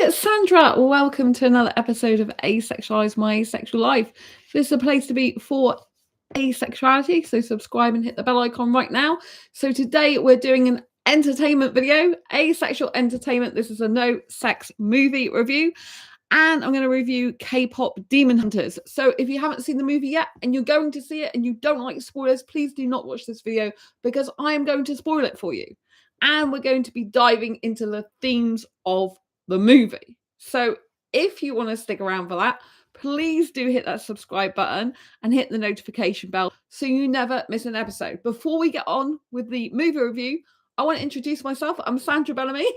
It's Sandra. Welcome to another episode of Asexualise, my asexual life. This is a place to be for asexuality, so subscribe and hit the bell icon right now. So today we're doing an entertainment video, asexual entertainment. This is a no sex movie review, and I'm going to review K-pop Demon Hunters. So if you haven't seen the movie yet and you're going to see it and you don't like spoilers, please do not watch this video because I am going to spoil it for you. And we're going to be diving into the themes of the movie. So if you want to stick around for that, please do hit that subscribe button and hit the notification bell so you never miss an episode. Before we get on with the movie review, I want to introduce myself. I'm Sandra Bellamy.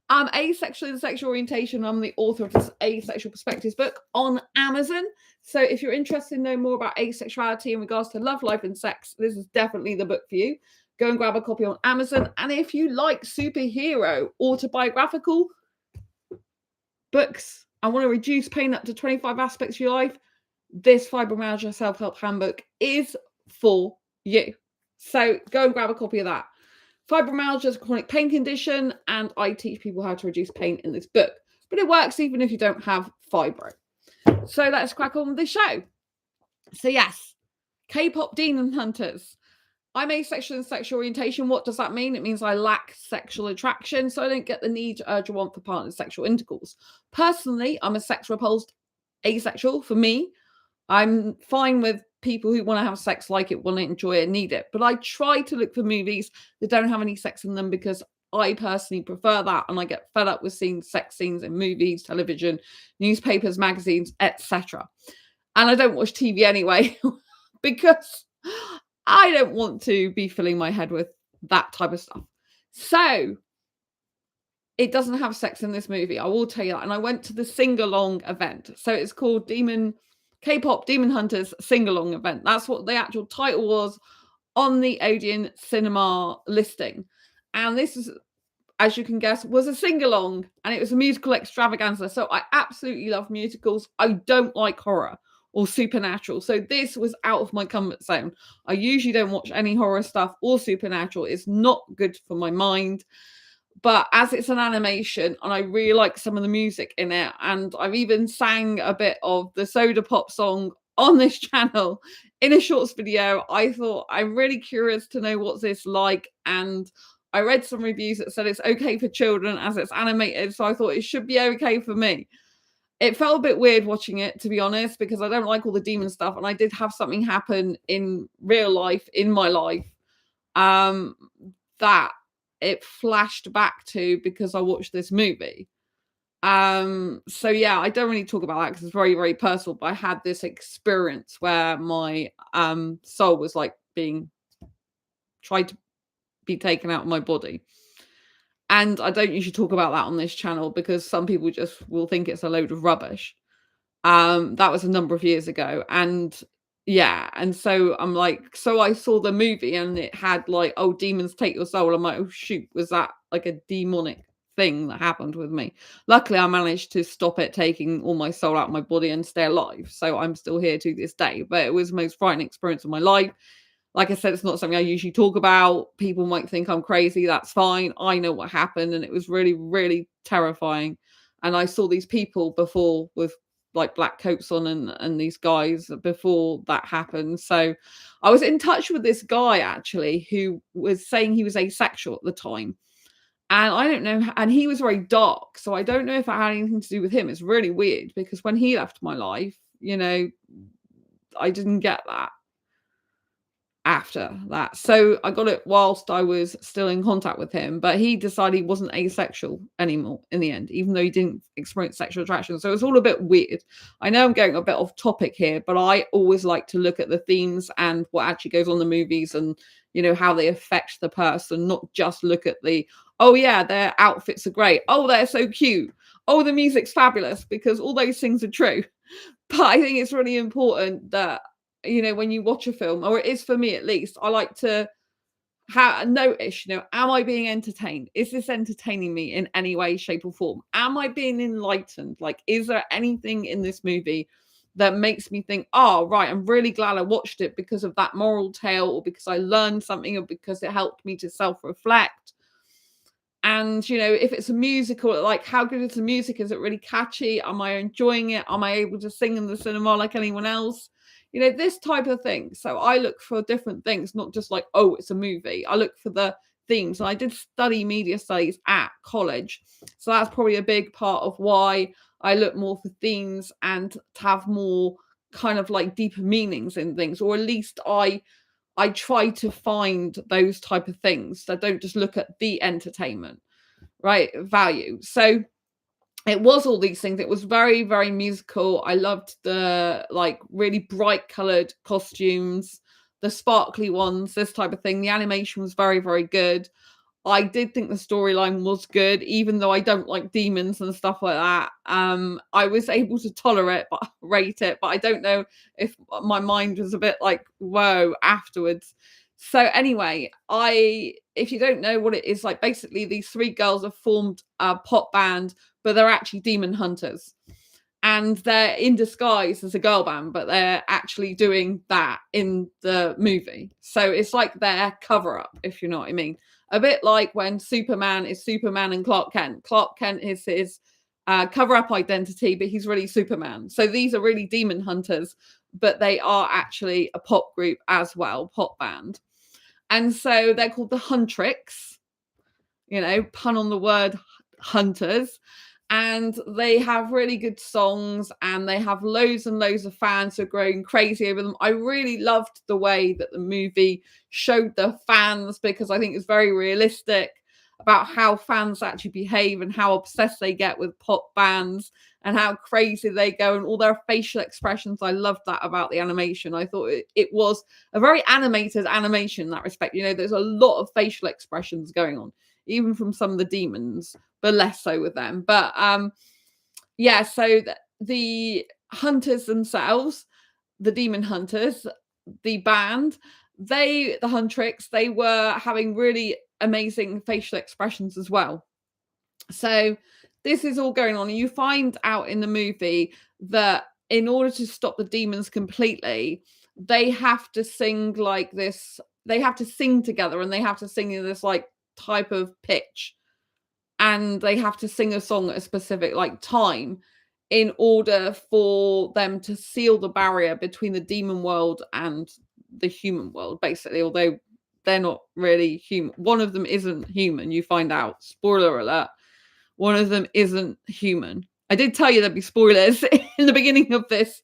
I'm asexual in sexual orientation. I'm the author of this Asexual Perspectives book on Amazon. So if you're interested in knowing more about asexuality in regards to love, life, and sex, this is definitely the book for you. Go and grab a copy on Amazon. And if you like superhero, autobiographical books and want to reduce pain up to 25 aspects of your life, this fibromyalgia self-help handbook is for you. So go and grab a copy of that. Fibromyalgia is a chronic pain condition, and I teach people how to reduce pain in this book. But it works even if you don't have fibro. So let's crack on with the show. So yes, K-pop Demon Hunters. I'm asexual in sexual orientation. What does that mean? It means I lack sexual attraction, so I don't get the need, urge, or want for partners' sexual intercourse. Personally, I'm a sex-repulsed asexual. For me, I'm fine with people who want to have sex, like it, want to enjoy it, need it. But I try to look for movies that don't have any sex in them because I personally prefer that, and I get fed up with seeing sex scenes in movies, television, newspapers, magazines, etc. And I don't watch TV anyway because I don't want to be filling my head with that type of stuff. So it doesn't have sex in this movie. I will tell you that. And I went to the sing-along event. So it's called K-pop Demon Hunters sing-along event. That's what the actual title was on the Odeon cinema listing. And this is, as you can guess, was a sing-along, and it was a musical extravaganza. So I absolutely love musicals. I don't like horror or supernatural. So this was out of my comfort zone. I usually don't watch any horror stuff or supernatural. It's not good for my mind. But as it's an animation, and I really like some of the music in it, and I've even sang a bit of the Soda Pop song on this channel in a shorts video, I thought I'm really curious to know what's this like. And I read some reviews that said it's okay for children as it's animated, so I thought it should be okay for me. It felt a bit weird watching it, to be honest, because I don't like all the demon stuff, and I did have something happen in real life, in my life, that it flashed back to because I watched this movie. So yeah, I don't really talk about that because it's very, very personal, but I had this experience where my soul was like being tried to be taken out of my body. And I don't usually talk about that on this channel because some people just will think it's a load of rubbish. That was a number of years ago. And yeah, and so I'm like, so I saw the movie and it had like, oh, demons take your soul. I'm like, oh shoot, was that like a demonic thing that happened with me? Luckily, I managed to stop it taking all my soul out of my body and stay alive. So I'm still here to this day. But it was the most frightening experience of my life. Like I said, it's not something I usually talk about. People might think I'm crazy. That's fine. I know what happened. And it was really, really terrifying. And I saw these people before with like black coats on and these guys before that happened. So I was in touch with this guy actually who was saying he was asexual at the time. And I don't know. And he was very dark. So I don't know if it had anything to do with him. It's really weird because when he left my life, you know, I didn't get that after that. So I got it whilst I was still in contact with him, but he decided he wasn't asexual anymore in the end, even though he didn't experience sexual attraction. So it's all a bit weird. I know I'm going a bit off topic here, but I always like to look at the themes and what actually goes on in the movies and, you know, how they affect the person, not just look at the, oh yeah, their outfits are great. Oh, they're so cute. Oh, the music's fabulous, because all those things are true. But I think it's really important that, you know, when you watch a film, or it is for me at least, I like to notice, you know, am I being entertained? Is this entertaining me in any way, shape, or form? Am I being enlightened? Like, is there anything in this movie that makes me think, oh, right, I'm really glad I watched it because of that moral tale, or because I learned something, or because it helped me to self-reflect? And, you know, if it's a musical, like, how good is the music? Is it really catchy? Am I enjoying it? Am I able to sing in the cinema like anyone else? You know, this type of thing. So I look for different things, not just like, oh, it's a movie. I look for the themes. And I did study media studies at college. So that's probably a big part of why I look more for themes and to have more kind of like deeper meanings in things, or at least I try to find those type of things. I don't just look at the entertainment, right? Value. So it was all these things. It was very, very musical. I loved the like really bright colored costumes, the sparkly ones, this type of thing. The animation was very, very good. I did think the storyline was good, even though I don't like demons and stuff like that. I was able to tolerate but rate it, but I don't know if my mind was a bit like, whoa, afterwards. So anyway, if you don't know what it is, like basically these three girls have formed a pop band, but they're actually demon hunters. And they're in disguise as a girl band, but they're actually doing that in the movie. So it's like their cover up, if you know what I mean. A bit like when Superman is Superman and Clark Kent. Clark Kent is his cover up identity, but he's really Superman. So these are really demon hunters, but they are actually a pop group as well, pop band. And so they're called the Huntrix, you know, pun on the word hunters. And they have really good songs and they have loads and loads of fans who are growing crazy over them. I really loved the way that the movie showed the fans, because I think it's very realistic about how fans actually behave and how obsessed they get with pop bands and how crazy they go and all their facial expressions. I loved that about the animation. I thought it was a very animated animation in that respect. You know, there's a lot of facial expressions going on, even from some of the demons, but less so with them. But yeah, so the hunters themselves, the demon hunters, the band, the Huntrix, they were having really amazing facial expressions as well. So this is all going on. And you find out in the movie that in order to stop the demons completely, they have to sing like this. They have to sing together, and they have to sing in this like type of pitch, and they have to sing a song at a specific like time in order for them to seal the barrier between the demon world and the human world, basically. Although they're not really human. One of them isn't human. You find out, spoiler alert, one of them isn't human. I did tell you there'd be spoilers in the beginning of this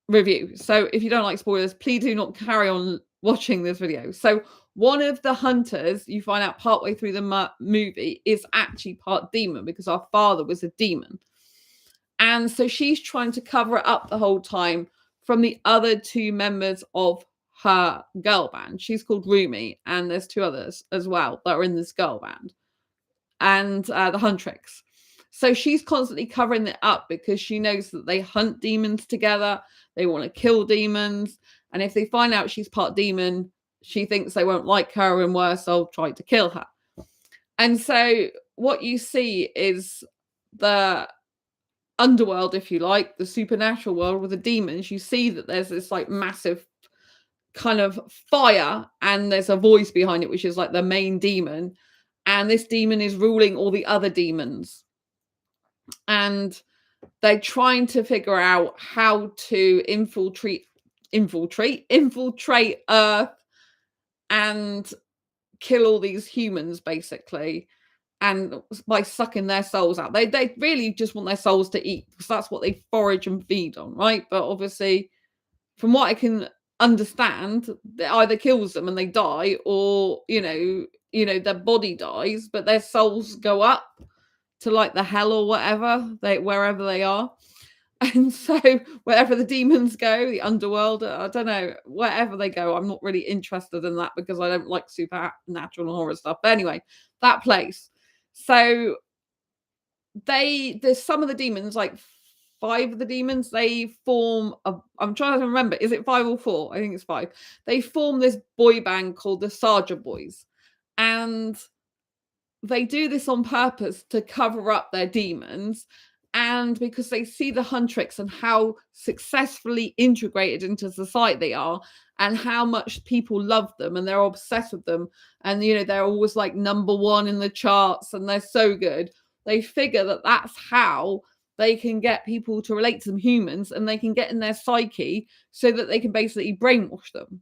review. So if you don't like spoilers, please do not carry on watching this video. So one of the hunters, you find out partway through the movie, is actually part demon, because our father was a demon. And so she's trying to cover it up the whole time from the other two members of her girl band. She's called Rumi, and there's two others as well that are in this girl band, and the Huntrix. So she's constantly covering it up because she knows that they hunt demons together. They want to kill demons. And if they find out she's part demon, she thinks they won't like her, and worse, they'll try to kill her. And so what you see is the underworld, if you like, the supernatural world with the demons. You see that there's this like massive kind of fire, and there's a voice behind it, which is like the main demon. And this demon is ruling all the other demons. And they're trying to figure out how to infiltrate Earth and kill all these humans, basically, and by sucking their souls out. They really just want their souls to eat, because that's what they forage and feed on, right? But obviously, from what I can understand, it either kills them and they die, or their body dies, but their souls go up to like the hell or whatever, wherever they are. And so wherever the demons go, the underworld, I don't know, wherever they go, I'm not really interested in that because I don't like supernatural and horror stuff. But anyway, that place. So there's some of the demons, like 5 of the demons, they form I'm trying to remember, is it 5 or 4? I think it's 5. They form this boy band called the Sergeant Boys. And they do this on purpose to cover up their demons. And because they see the Huntrix and how successfully integrated into society they are, and how much people love them and they're obsessed with them, and they're always like number one in the charts and they're so good, they figure that that's how they can get people to relate to them, humans, and they can get in their psyche so that they can basically brainwash them,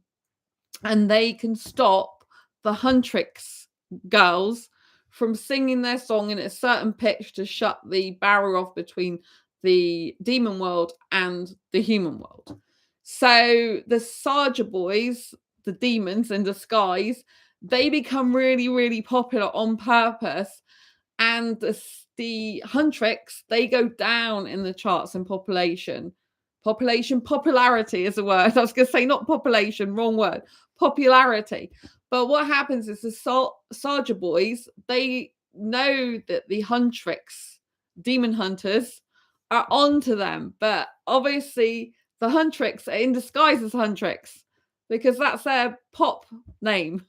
and they can stop the Huntrix girls from singing their song in a certain pitch to shut the barrier off between the demon world and the human world. So the Saja boys, the demons in disguise, they become really, really popular on purpose. And the Huntrix, they go down in the charts in popularity is a word. I was going to say not population, wrong word. Popularity. But what happens is the Saja boys, they know that the Huntrix, demon hunters, are onto them. But obviously, the Huntrix are in disguise as Huntrix because that's their pop name,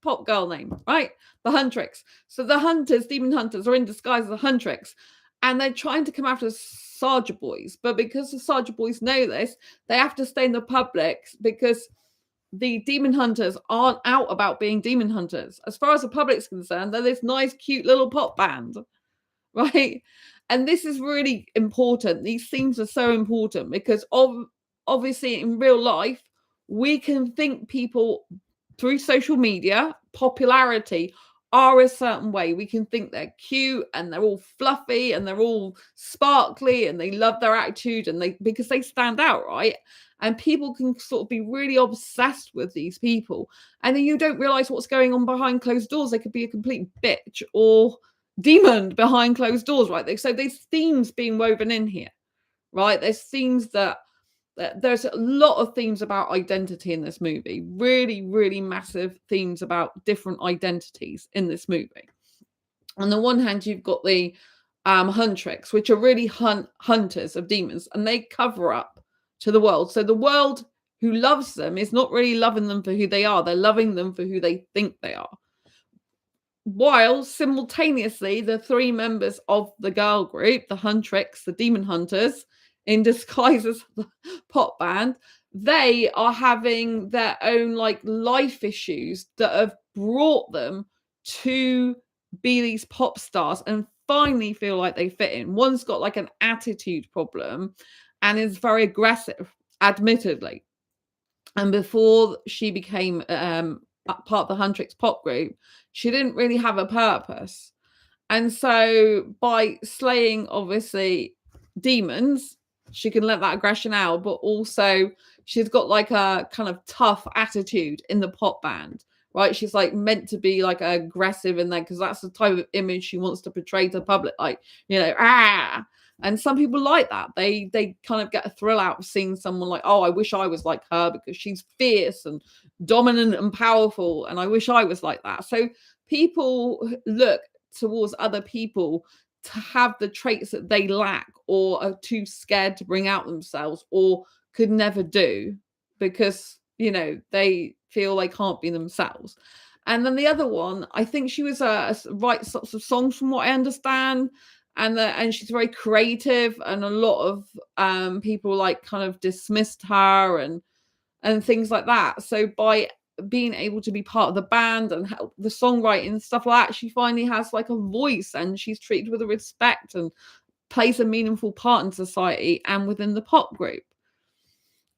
pop girl name, right? The Huntrix. So the hunters, demon hunters, are in disguise as the Huntrix, and they're trying to come after the Saja boys. But because the Saja boys know this, they have to stay in the public because the demon hunters aren't out about being demon hunters. As far as the public's concerned, they're this nice, cute little pop band, right? And this is really important. These themes are so important because obviously in real life, we can think people through social media, popularity, are a certain way. We can think they're cute and they're all fluffy and they're all sparkly and they love their attitude and because they stand out, right? And people can sort of be really obsessed with these people. And then you don't realize what's going on behind closed doors. They could be a complete bitch or demon behind closed doors, right? So there's themes being woven in here, right? There's themes that there's a lot of themes about identity in this movie. Really, really massive themes about different identities in this movie. On the one hand, you've got the Huntrix, which are really hunters of demons, and they cover up to the world. So the world who loves them is not really loving them for who they are. They're loving them for who they think they are. While simultaneously, the three members of the girl group, the Huntrix, the demon hunters, in disguise as the pop band, they are having their own like life issues that have brought them to be these pop stars and finally feel like they fit in. One's got like an attitude problem and is very aggressive, admittedly. And before she became part of the Huntrix pop group, she didn't really have a purpose. And so by slaying, obviously, demons, she can let that aggression out, but also she's got like a kind of tough attitude in the pop band, right? She's like meant to be like aggressive in there because that's the type of image she wants to portray to the public, like, and some people like that. They kind of get a thrill out of seeing someone like, oh, I wish I was like her because she's fierce and dominant and powerful, and I wish I was like that. So people look towards other people to have the traits that they lack or are too scared to bring out themselves or could never do because, they feel they can't be themselves. And then the other one, I think she was writes sorts of songs from what I understand. And she's very creative, and a lot of people like kind of dismissed her and things like that. So by being able to be part of the band and help the songwriting and stuff like that, she finally has like a voice and she's treated with respect and plays a meaningful part in society and within the pop group.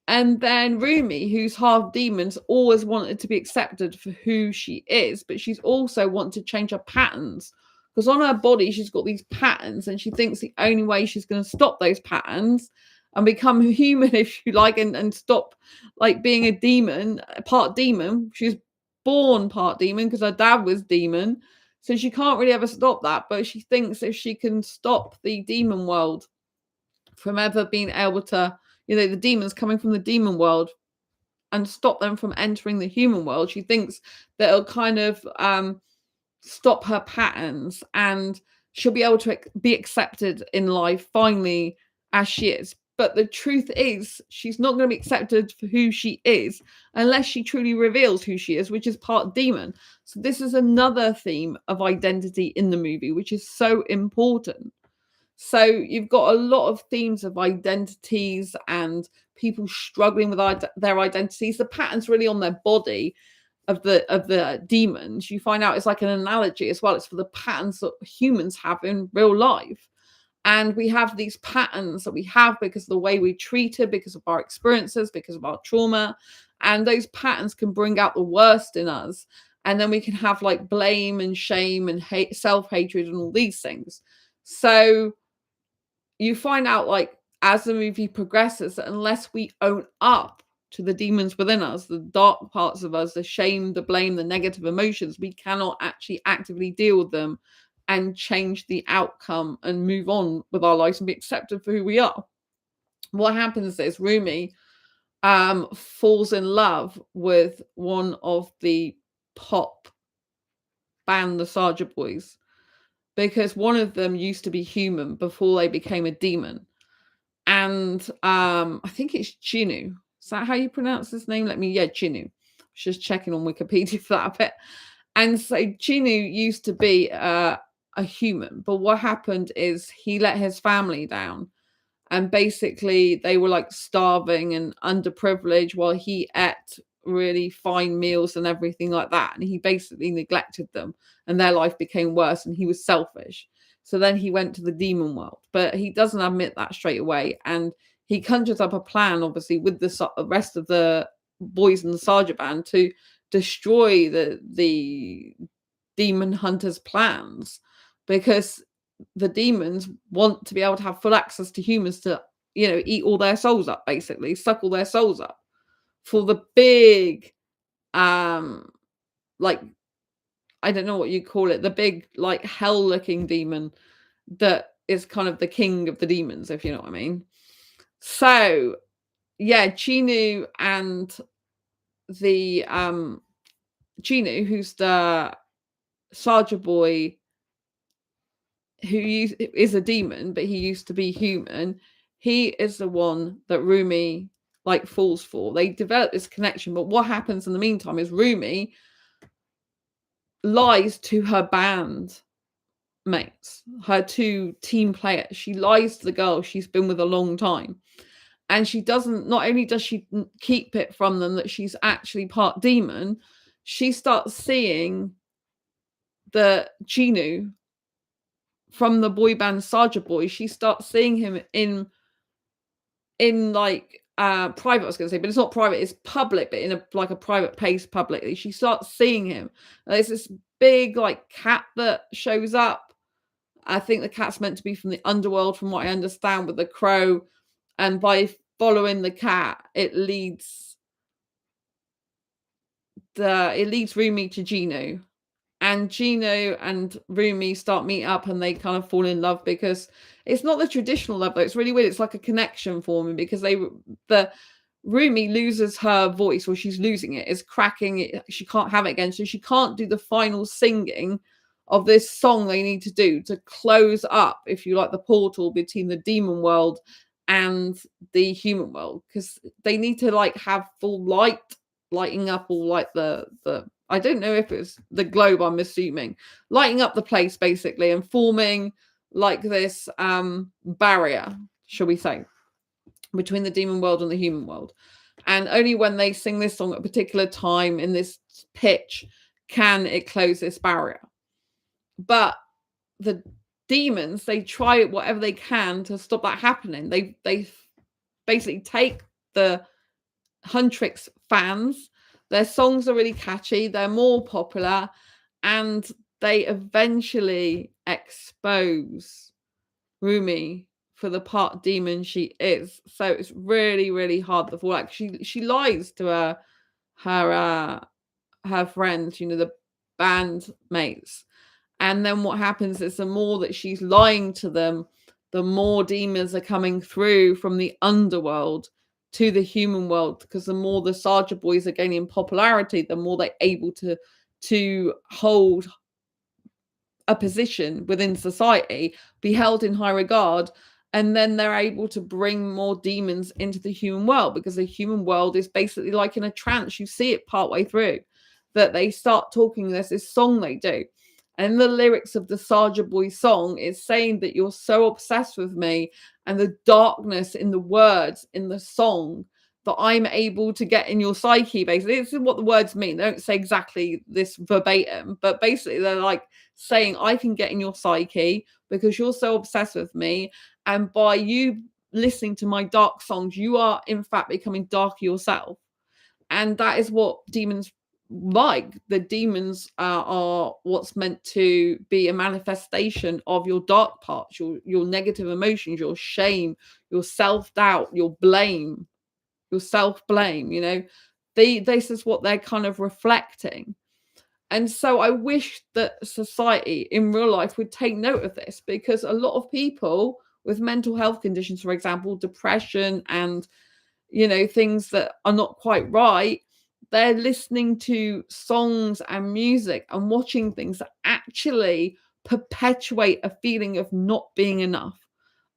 And then Rumi, who's half demons, always wanted to be accepted for who she is, but she's also wanted to change her patterns because on her body she's got these patterns and she thinks the only way she's going to stop those patterns and become human, if you like, and stop like being a demon, part demon. She's born part demon because her dad was demon. So she can't really ever stop that. But she thinks if she can stop the demon world from ever being able to, the demons coming from the demon world and stop them from entering the human world, she thinks that it'll kind of stop her patterns and she'll be able to be accepted in life finally as she is. But the truth is, she's not going to be accepted for who she is unless she truly reveals who she is, which is part demon. So this is another theme of identity in the movie, which is so important. So you've got a lot of themes of identities and people struggling with their identities. The pattern's really on their body of the demons. You find out it's like an analogy as well. It's for the patterns that humans have in real life. And we have these patterns that we have because of the way we treat it, because of our experiences, because of our trauma. And those patterns can bring out the worst in us. And then we can have like blame and shame and hate, self-hatred and all these things. So you find out, like, as the movie progresses, that unless we own up to the demons within us, the dark parts of us, the shame, the blame, the negative emotions, we cannot actually actively deal with them and change the outcome and move on with our lives and be accepted for who we are. What happens is Rumi falls in love with one of the pop band, the Sarja Boys, because one of them used to be human before they became a demon. And I think it's Chinu. Is that how you pronounce his name? Chinu. Just checking on Wikipedia for that bit. And so Chinu used to be a human, but what happened is he let his family down. And basically they were like starving and underprivileged while he ate really fine meals and everything like that. And he basically neglected them and their life became worse and he was selfish. So then he went to the demon world, but he doesn't admit that straight away. And he conjures up a plan, obviously, with the rest of the boys in the Sarja band to destroy the demon hunters' plans, because the demons want to be able to have full access to humans to, eat all their souls up, basically, suck all their souls up for the big, like, I don't know what you call it, the big, like, hell-looking demon that is kind of the king of the demons, if you know what I mean. So, yeah, Chinu and the Chinu, who's the Sarja boy, who is a demon, but he used to be human. He is the one that Rumi like falls for. They develop this connection, but what happens in the meantime is Rumi lies to her band mates, her two team players. She lies to the girl she's been with a long time. And she doesn't, not only does she keep it from them that she's actually part demon, she starts seeing the Chinu from the boy band Sarja Boy. She starts seeing him in like private, I was going to say, but it's not private, it's public, but in a private place publicly. She starts seeing him. There's this big like cat that shows up. I think the cat's meant to be from the underworld, from what I understand, with the crow. And by following the cat, it leads Rumi to Gino. And Gino and Rumi start meet up and they kind of fall in love, because it's not the traditional love though. It's really weird. It's like a connection forming, because Rumi loses her voice, or she's losing it. It's cracking it. She can't have it again. So she can't do the final singing of this song they need to do to close up, if you like, the portal between the demon world and the human world, because they need to like have full lighting up all like the I don't know if it's the globe, I'm assuming, lighting up the place basically and forming like this barrier, shall we say, between the demon world and the human world. And only when they sing this song at a particular time in this pitch can it close this barrier. But the demons, they try whatever they can to stop that happening. They basically take the Huntrix fans. Their songs are really catchy, they're more popular, and they eventually expose Rumi for the part demon she is. So it's really, really hard to fall. Like she lies to her friends, the band mates. And then what happens is the more that she's lying to them, the more demons are coming through from the underworld to the human world, because the more the Sarja boys are gaining popularity, the more they're able to hold a position within society, be held in high regard, and then they're able to bring more demons into the human world, because the human world is basically like in a trance. You see it partway through that they start talking. There's this song they do, And the lyrics of the Soulja Boy song is saying that you're so obsessed with me, and the darkness in the words in the song, that I'm able to get in your psyche. Basically, this is what the words mean. They don't say exactly this verbatim, but basically they're like saying, I can get in your psyche because you're so obsessed with me. And by you listening to my dark songs, you are in fact becoming darker yourself. And that is what demons like. The demons are what's meant to be a manifestation of your dark parts, your negative emotions, your shame, your self-doubt, your blame, your self-blame. This is what they're kind of reflecting. And so I wish that society in real life would take note of this, because a lot of people with mental health conditions, for example, depression and things that are not quite right, they're listening to songs and music and watching things that actually perpetuate a feeling of not being enough,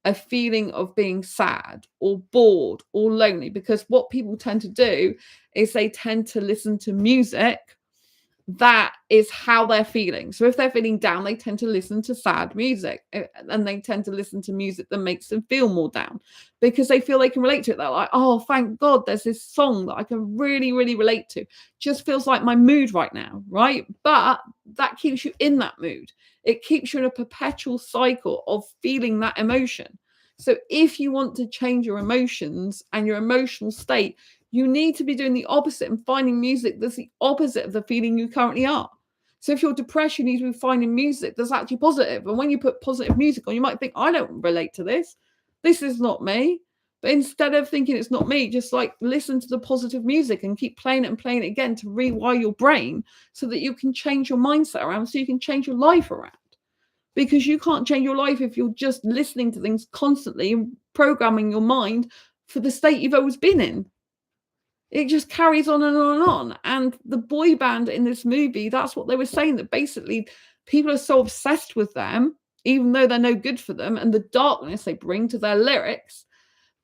a feeling of being sad or bored or lonely. Because what people tend to do is they tend to listen to music that is how they're feeling. So if they're feeling down, they tend to listen to sad music, and they tend to listen to music that makes them feel more down, because they feel they can relate to it. They're like, oh, thank God there's this song that I can really, really relate to. Just feels like my mood right now, right? But that keeps you in that mood. It keeps you in a perpetual cycle of feeling that emotion. So if you want to change your emotions and your emotional state, you need to be doing the opposite and finding music that's the opposite of the feeling you currently are. So if you're depressed, you need to be finding music that's actually positive. And when you put positive music on, you might think, I don't relate to this. This is not me. But instead of thinking it's not me, just like listen to the positive music and keep playing it and playing it again to rewire your brain so that you can change your mindset around, so you can change your life around. Because you can't change your life if you're just listening to things constantly and programming your mind for the state you've always been in. It just carries on and on and on. And the boy band in this movie, that's what they were saying, that basically people are so obsessed with them, even though they're no good for them, and the darkness they bring to their lyrics,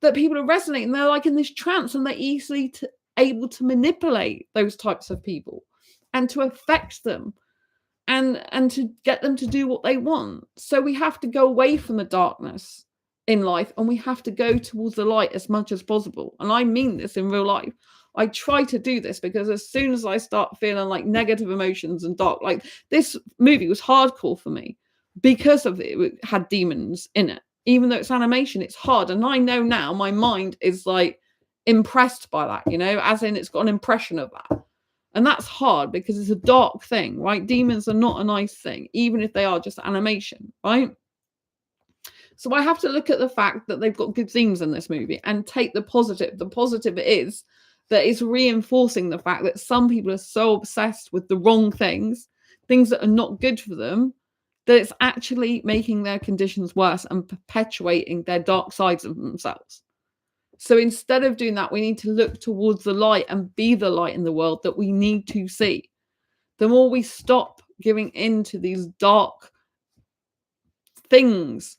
that people are resonating. They're like in this trance, and they're easily able to manipulate those types of people and to affect them and to get them to do what they want. So we have to go away from the darkness in life, and we have to go towards the light as much as possible. And I mean this in real life. I try to do this, because as soon as I start feeling like negative emotions and dark, like this movie was hardcore for me because of it had demons in it. Even though it's animation, it's hard. And I know now my mind is like impressed by that, as in it's got an impression of that. And that's hard because it's a dark thing, right? Demons are not a nice thing, even if they are just animation, right? So I have to look at the fact that they've got good themes in this movie and take the positive. The positive is that it's reinforcing the fact that some people are so obsessed with the wrong things that are not good for them, that it's actually making their conditions worse and perpetuating their dark sides of themselves. So instead of doing that, we need to look towards the light and be the light in the world that we need to see. The more we stop giving in to these dark things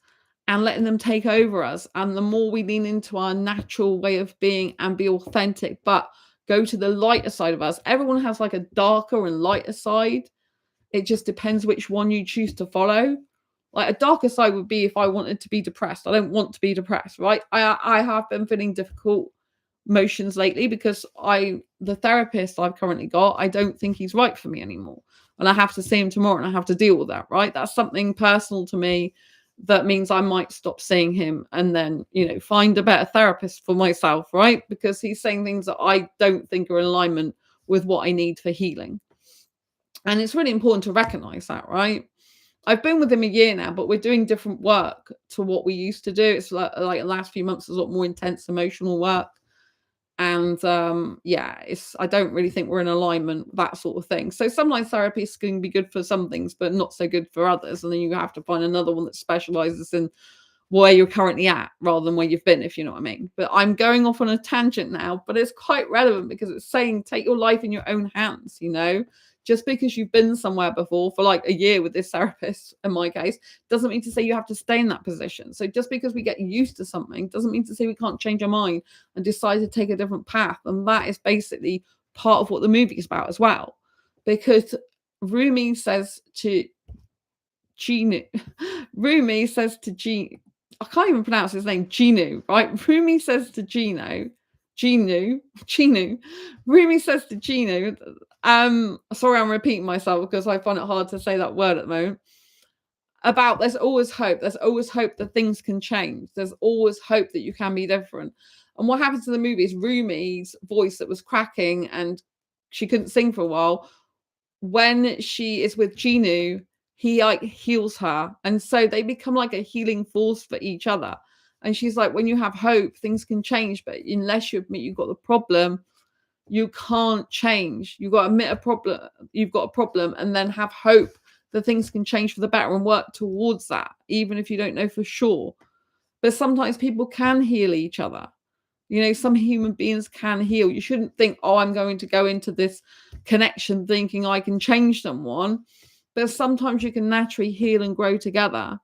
and letting them take over us, and the more we lean into our natural way of being and be authentic, but go to the lighter side of us. Everyone has like a darker and lighter side. It just depends which one you choose to follow. Like a darker side would be if I wanted to be depressed. I don't want to be depressed, right? I have been feeling difficult emotions lately because the therapist I've currently got, I don't think he's right for me anymore. And I have to see him tomorrow and I have to deal with that, right? That's something personal to me. That means I might stop seeing him and then, find a better therapist for myself, right? Because he's saying things that I don't think are in alignment with what I need for healing. And it's really important to recognize that, right? I've been with him a year now, but we're doing different work to what we used to do. It's like the last few months, there's a lot more intense emotional work. And I don't really think we're in alignment, that sort of thing. So sometimes therapists can be good for some things, but not so good for others. And then you have to find another one that specializes in where you're currently at rather than where you've been, if you know what I mean. But I'm going off on a tangent now, but it's quite relevant because it's saying take your life in your own hands, Just because you've been somewhere before for like a year with this therapist, in my case, doesn't mean to say you have to stay in that position. So just because we get used to something doesn't mean to say we can't change our mind and decide to take a different path. And that is basically part of what the movie is about as well. Because Rumi says to Ginu. Rumi says to G. I can't even pronounce his name. Ginu, right? Rumi says to Ginu. Rumi says to Ginu. Sorry, I'm repeating myself because I find it hard to say that word at the moment. About there's always hope. There's always hope that things can change. There's always hope that you can be different. And what happens in the movie is Rumi's voice that was cracking and she couldn't sing for a while. When she is with Ginu, he like heals her. And so they become like a healing force for each other. And she's like, when you have hope, things can change. But unless you admit you've got the problem, you can't change. You've got to admit a problem. You've got a problem and then have hope that things can change for the better and work towards that, even if you don't know for sure. But sometimes people can heal each other. You know, some human beings can heal. You shouldn't think, oh, I'm going to go into this connection thinking I can change someone. But sometimes you can naturally heal and grow together.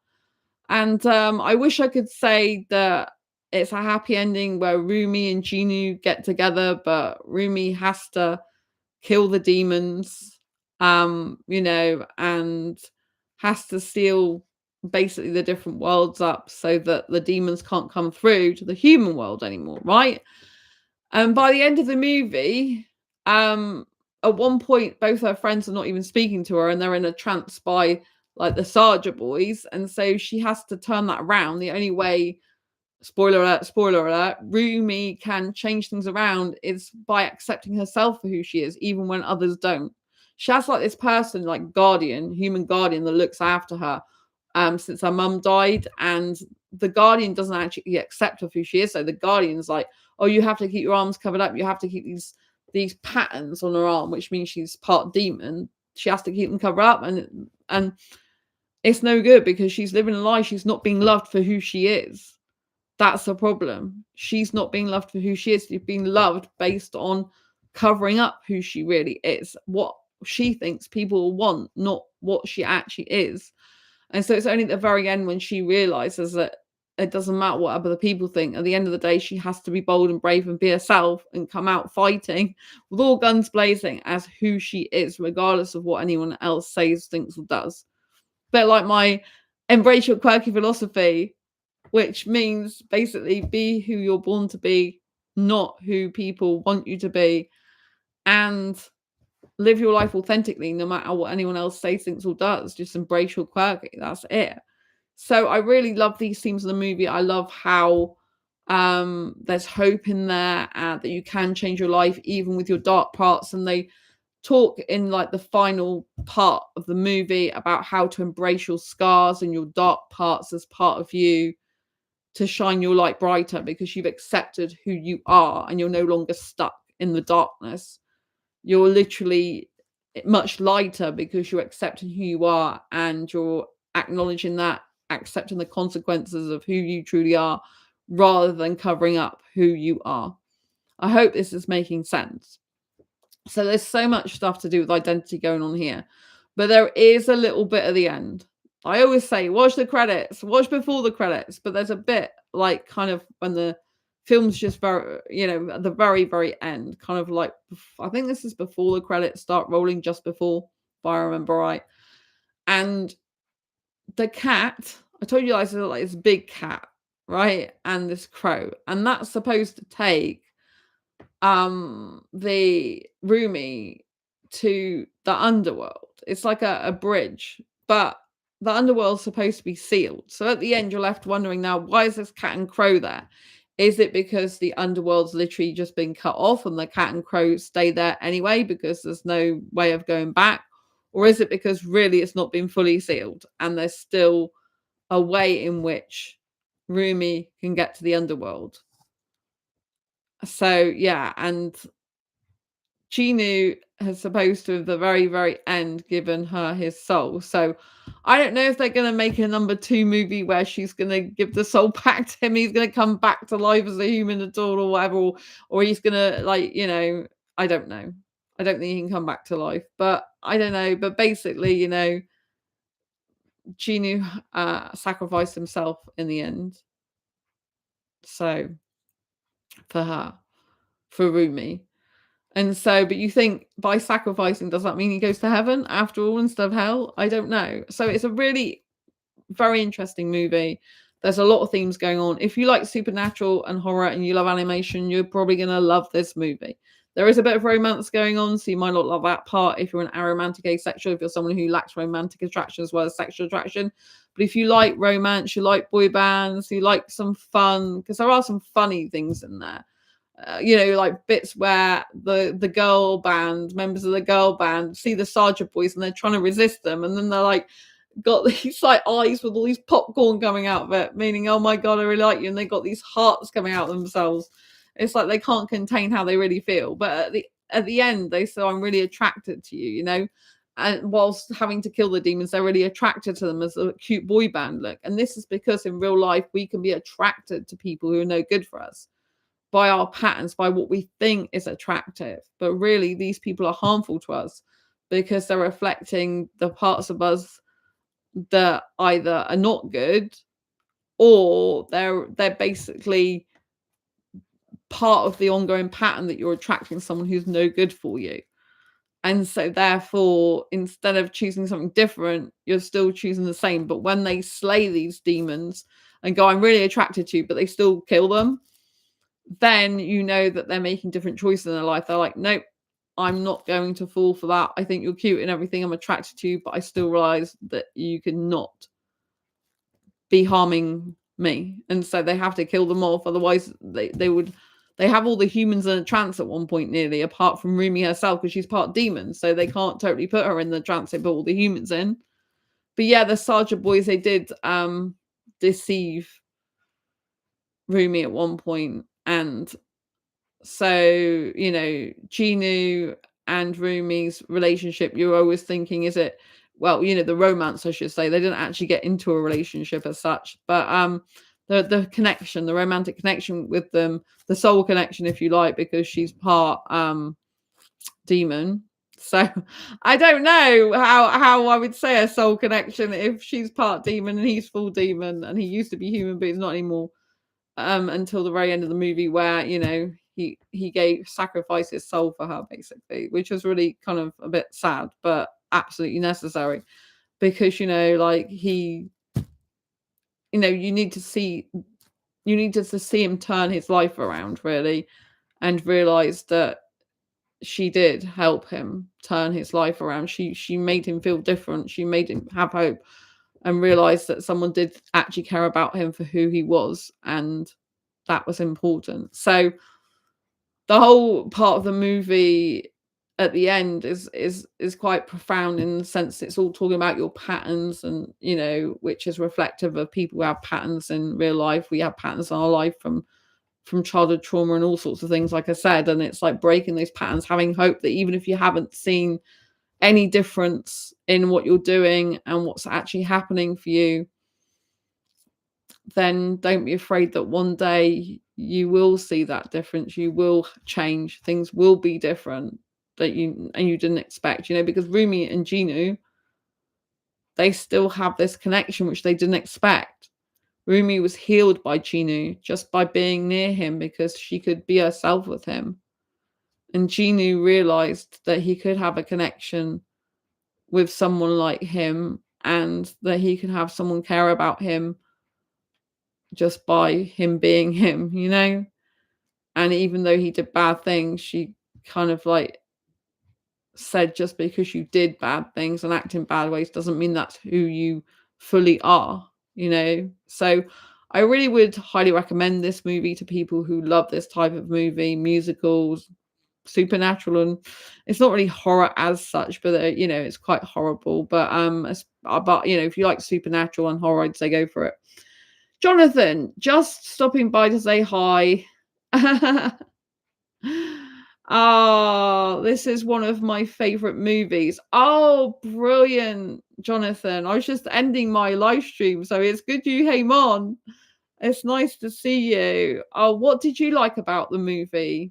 And I wish I could say that it's a happy ending where Rumi and Ginu get together, but Rumi has to kill the demons, you know, and has to seal basically the different worlds up so that the demons can't come through to the human world anymore, right? And by the end of the movie, at one point, both her friends are not even speaking to her and they're in a trance by like the Sarja boys. And so she has to turn that around. The only way, spoiler alert, Rumi can change things around is by accepting herself for who she is, even when others don't. She has like this person, like guardian, human guardian that looks after her since her mum died. And the guardian doesn't actually accept her for who she is. So the guardian's like, oh, you have to keep your arms covered up. You have to keep these patterns on her arm, which means she's part demon. She has to keep them covered up. And it's no good because she's living a lie. She's not being loved for who she is. That's the problem. She's not being loved for who she is. She's being loved based on covering up who she really is, what she thinks people want, not what she actually is. And so it's only at the very end when she realizes that it doesn't matter what other people think. At the end of the day, she has to be bold and brave and be herself and come out fighting with all guns blazing as who she is, regardless of what anyone else says, thinks, or does. But like my embrace your quirky philosophy, which means basically be who you're born to be, not who people want you to be, and live your life authentically, no matter what anyone else says, thinks, or does. Just embrace your quirky. That's it. So I really love these themes of the movie. I love how there's hope in there, that you can change your life even with your dark parts. And they talk in like the final part of the movie about how to embrace your scars and your dark parts as part of you, to shine your light brighter because you've accepted who you are and you're no longer stuck in the darkness. You're literally much lighter because you're accepting who you are and you're acknowledging that, accepting the consequences of who you truly are rather than covering up who you are. I hope this is making sense. So there's so much stuff to do with identity going on here, but there is a little bit at the end. I always say, watch the credits, watch before the credits, but there's a bit like kind of when the film's just very, you know, at the very, very end, kind of like, I think this is before the credits start rolling, just before, if I remember right. And the cat, I told you guys, like this big cat, right? And this crow, and that's supposed to take the Rumi to the underworld. It's like a bridge, but the underworld's supposed to be sealed. So at the end, you're left wondering now, why is this cat and crow there? Is it because the underworld's literally just been cut off and the cat and crow stay there anyway because there's no way of going back? Or is it because really it's not been fully sealed and there's still a way in which Rumi can get to the underworld? So yeah, and Chinu has supposed to, at the very, very end, given her his soul. So I don't know if they're going to make a number 2 movie where she's going to give the soul back to him. He's going to come back to life as a human at all or whatever. Or he's going to, like, you know, I don't know. I don't think he can come back to life. But I don't know. But basically, you know, Chinu sacrificed himself in the end. So for her, for Rumi. And so, but you think by sacrificing, does that mean he goes to heaven after all instead of hell? I don't know. So it's a really very interesting movie. There's a lot of themes going on. If you like supernatural and horror and you love animation, you're probably going to love this movie. There is a bit of romance going on, so you might not love that part if you're an aromantic asexual, if you're someone who lacks romantic attraction as well as sexual attraction. But if you like romance, you like boy bands, you like some fun, because there are some funny things in there. Like bits where the girl band, members of the girl band, see the Sergeant boys and they're trying to resist them, and then they're like, got these like eyes with all these popcorn coming out of it, meaning, oh my god, I really like you, and they got these hearts coming out themselves. It's like they can't contain how they really feel, but at the end they say, I'm really attracted to you, and whilst having to kill the demons, they're really attracted to them as a cute boy band look. And this is because in real life we can be attracted to people who are no good for us by our patterns, by what we think is attractive, but really these people are harmful to us because they're reflecting the parts of us that either are not good, or they're basically part of the ongoing pattern that you're attracting someone who's no good for you. And so therefore, instead of choosing something different, you're still choosing the same. But when they slay these demons and go, I'm really attracted to you, but they still kill them, then you know that they're making different choices in their life. They're like, nope, I'm not going to fall for that. I think you're cute and everything. I'm attracted to you, but I still realize that you cannot be harming me. And so they have to kill them off. Otherwise, they have all the humans in a trance at one point, nearly, apart from Rumi herself, because she's part demon. So they can't totally put her in the trance they put all the humans in. But yeah, the Sergeant boys, they did deceive Rumi at one point. And so, Chinu and Rumi's relationship, you're always thinking, is it, well, the romance, I should say. They didn't actually get into a relationship as such, but the connection, the romantic connection with them, the soul connection, if you like, because she's part demon. So I don't know how I would say a soul connection if she's part demon and he's full demon, and he used to be human, but he's not anymore. Until the very end of the movie, where he sacrificed his soul for her, basically, which was really kind of a bit sad, but absolutely necessary, because you need to see him turn his life around, really, and realize that she did help him turn his life around. She made him feel different. She made him have hope and realize that someone did actually care about him for who he was, and that was important. So the whole part of the movie at the end is quite profound, in the sense it's all talking about your patterns, and which is reflective of people who have patterns in real life. We have patterns in our life from childhood trauma and all sorts of things, like I said, and it's like breaking those patterns, having hope that even if you haven't seen any difference in what you're doing and what's actually happening for you, then don't be afraid that one day you will see that difference. You will change. Things will be different that you didn't expect, because Rumi and Jinu, they still have this connection which they didn't expect. Rumi was healed by Jinu just by being near him, because she could be herself with him. And Jinu realized that he could have a connection with someone like him, and that he could have someone care about him just by him being him, And even though he did bad things, she kind of like said, just because you did bad things and act in bad ways doesn't mean that's who you fully are, So I really would highly recommend this movie to people who love this type of movie, musicals, supernatural, and it's not really horror as such, but it's quite horrible. But if you like supernatural and horror, I'd say go for it. Jonathan, just stopping by to say hi. Oh, this is one of my favorite movies. Oh, brilliant, Jonathan. I was just ending my live stream, so it's good you came on. It's nice to see you. Oh, what did you like about the movie?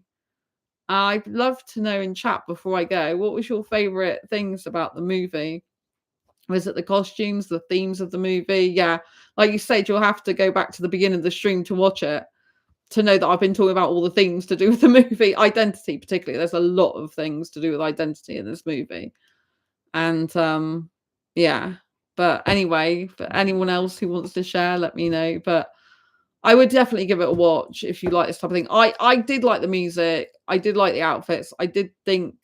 I'd love to know in chat before I go. What was your favorite things about the movie? Was it the costumes, the themes of the movie? Yeah, like you said, you'll have to go back to the beginning of the stream to watch it to know that I've been talking about all the things to do with the movie. Identity, particularly. There's a lot of things to do with identity in this movie. And yeah. But anyway, for anyone else who wants to share, let me know. But I would definitely give it a watch if you like this type of thing. I did like the music. I did like the outfits. I did think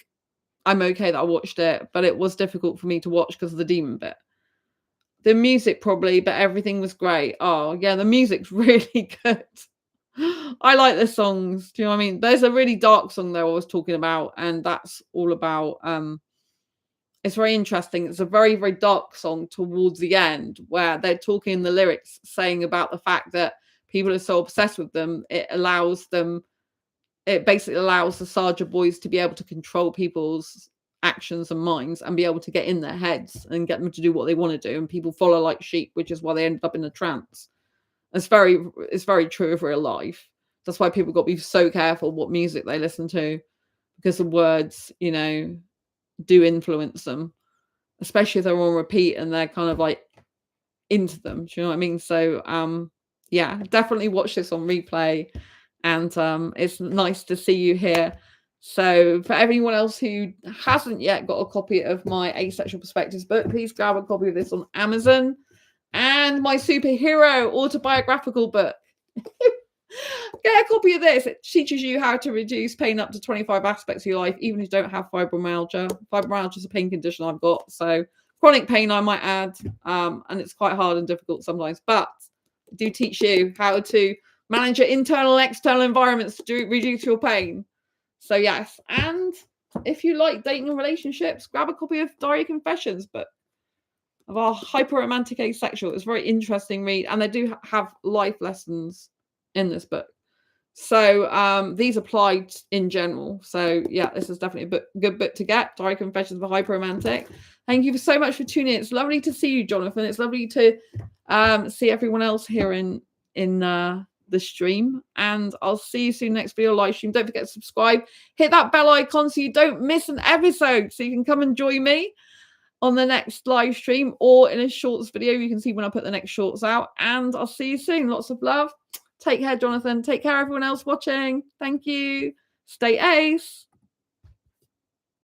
I'm okay that I watched it, but it was difficult for me to watch because of the demon bit. The music probably, but everything was great. Oh, yeah, the music's really good. I like the songs. Do you know what I mean? There's a really dark song there I was talking about, and that's all about it's very interesting. It's a very, very dark song towards the end where they're talking in the lyrics saying about the fact that people are so obsessed with them, it basically allows the Sergeant boys to be able to control people's actions and minds and be able to get in their heads and get them to do what they want to do. And people follow like sheep, which is why they ended up in a trance. It's very true of real life. That's why people got to be so careful what music they listen to, because the words, do influence them, especially if they're on repeat and they're kind of like into them. Do you know what I mean? So yeah, definitely watch this on replay. And it's nice to see you here. So for everyone else who hasn't yet got a copy of my Asexual Perspectives book, please grab a copy of this on Amazon, and my superhero autobiographical book. Get a copy of this. It teaches you how to reduce pain up to 25 aspects of your life, even if you don't have fibromyalgia. Fibromyalgia is a pain condition I've got, so chronic pain I might add, and it's quite hard and difficult sometimes, but I do teach you how to manage your internal and external environments to reduce your pain. So yes, and if you like dating and relationships, grab a copy of Diary Confessions book of our hyper romantic asexual. It's a very interesting read, and they do have life lessons in this book. So these apply in general. So yeah, this is definitely a good book to get. Diary Confessions of a Hyper Romantic. Thank you so much for tuning in. It's lovely to see you, Jonathan. It's lovely to see everyone else here in the stream, and I'll see you soon next video live stream. Don't forget to subscribe, hit that bell icon so you don't miss an episode, so you can come and join me on the next live stream or in a shorts video. You can see when I put the next shorts out, and I'll see you soon. Lots of love. Take care, Jonathan. Take care, everyone else watching. Thank you. Stay ace.